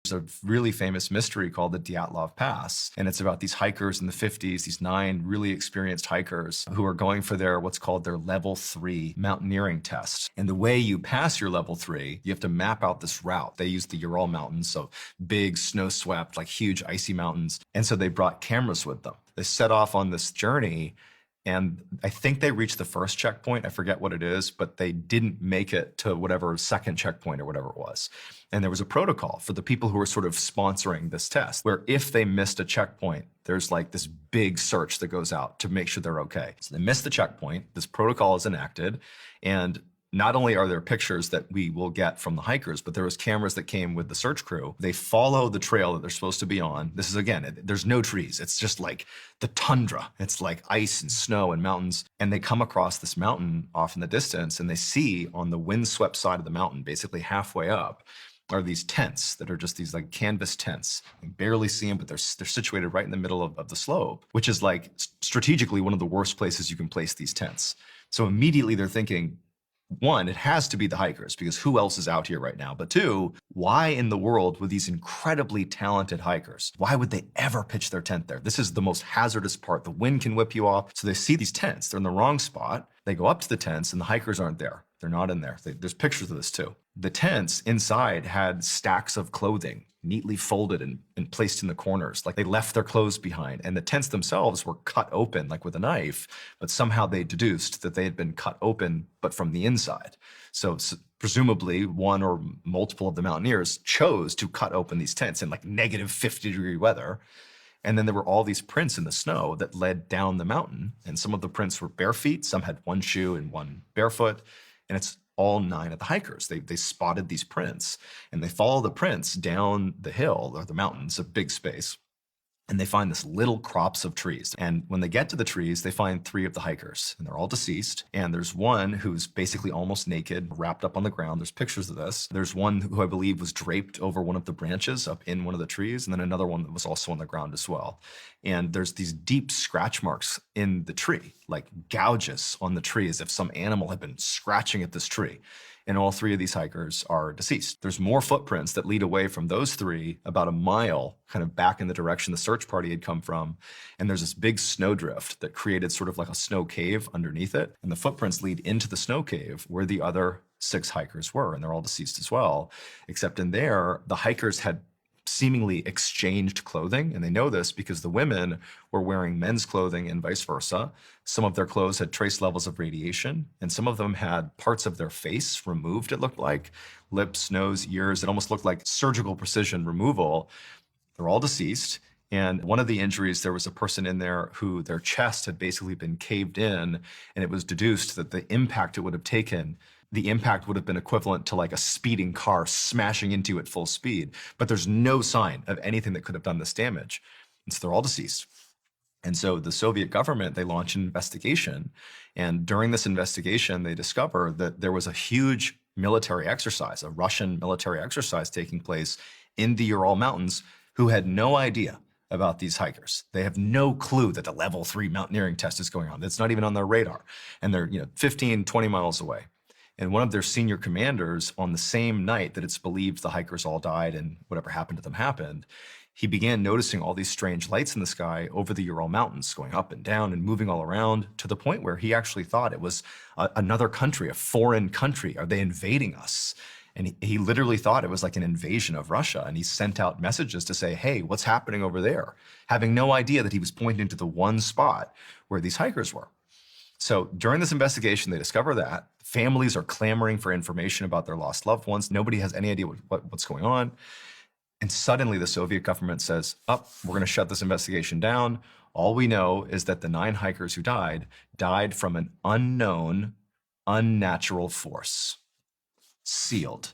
There's a really famous mystery called the Dyatlov Pass, and it's about these hikers in the 50s, these 9 really experienced hikers who are going for their what's called their level 3 mountaineering test. And the way you pass your level 3, you have to map out this route. They use the Ural Mountains, so big, snow-swept, like huge icy mountains. And so they brought cameras with them. They set off on this journey, and I think they reached the first checkpoint. I forget what it is, but they didn't make it to whatever second checkpoint or whatever it was. And there was a protocol for the people who were sort of sponsoring this test, where if they missed a checkpoint, there's like this big search that goes out to make sure they're okay. So they missed the checkpoint, this protocol is enacted, and not only are there pictures that we will get from the hikers, but there was cameras that came with the search crew. They follow the trail that they're supposed to be on. This is, again, there's no trees. It's just like the tundra. It's like ice and snow and mountains. And they come across this mountain off in the distance, and they see on the windswept side of the mountain, basically halfway up, are these tents that are just these like canvas tents. You can barely see them, but they're situated right in the middle of the slope, which is like strategically one of the worst places you can place these tents. So immediately they're thinking, one, it has to be the hikers, because who else is out here right now? But two, why in the world would these incredibly talented hikers, why would they ever pitch their tent there? This is the most hazardous part. The wind can whip you off. So they see these tents. They're in the wrong spot. They go up to the tents, and the hikers aren't there. They're not in there. There's pictures of this too. The tents inside had stacks of clothing neatly folded and placed in the corners, like they left their clothes behind. And the tents themselves were cut open, like with a knife, but somehow they deduced that they had been cut open, but from the inside. So presumably one or multiple of the mountaineers chose to cut open these tents in like negative 50-degree weather. And then there were all these prints in the snow that led down the mountain. And some of the prints were bare feet, some had one shoe and one barefoot. And it's all 9 of the hikers. They spotted these prints, and they follow the prints down the hill or the mountains, a big space, and they find this little crops of trees. And when they get to the trees, they find 3 of the hikers, and they're all deceased. And there's one who's basically almost naked, wrapped up on the ground. There's pictures of this. There's one who I believe was draped over one of the branches up in one of the trees, and then another one that was also on the ground as well. And there's these deep scratch marks in the tree, like gouges on the tree, as if some animal had been scratching at this tree. And all 3 of these hikers are deceased. There's more footprints that lead away from those 3 about a mile, kind of back in the direction the search party had come from. And there's this big snowdrift that created sort of like a snow cave underneath it. And the footprints lead into the snow cave where the other 6 hikers were, and they're all deceased as well. Except in there, the hikers had seemingly exchanged clothing, and they know this because the women were wearing men's clothing and vice versa. Some of their clothes had trace levels of radiation, and some of them had parts of their face removed, it looked like. Lips, nose, ears. It almost looked like surgical precision removal. They're all deceased. And one of the injuries, there was a person in there who their chest had basically been caved in, and it was deduced that the impact it would have taken, the impact would have been equivalent to like a speeding car smashing into it full speed. But there's no sign of anything that could have done this damage. And so they're all deceased. And so the Soviet government, they launched an investigation. And during this investigation, they discovered that there was a huge military exercise, a Russian military exercise taking place in the Ural Mountains, who had no idea about these hikers. They have no clue that the level 3 mountaineering test is going on. It's not even on their radar. And they're 15, 20 miles away. And one of their senior commanders, on the same night that it's believed the hikers all died and whatever happened to them happened, he began noticing all these strange lights in the sky over the Ural Mountains, going up and down and moving all around, to the point where he actually thought it was another country, a foreign country. Are they invading us? And he literally thought it was like an invasion of Russia. And he sent out messages to say, hey, what's happening over there? Having no idea that he was pointing to the one spot where these hikers were. So during this investigation, they discover that families are clamoring for information about their lost loved ones. Nobody has any idea what's going on. And suddenly the Soviet government says, oh, we're going to shut this investigation down. All we know is that the 9 hikers who died from an unknown, unnatural force. Sealed.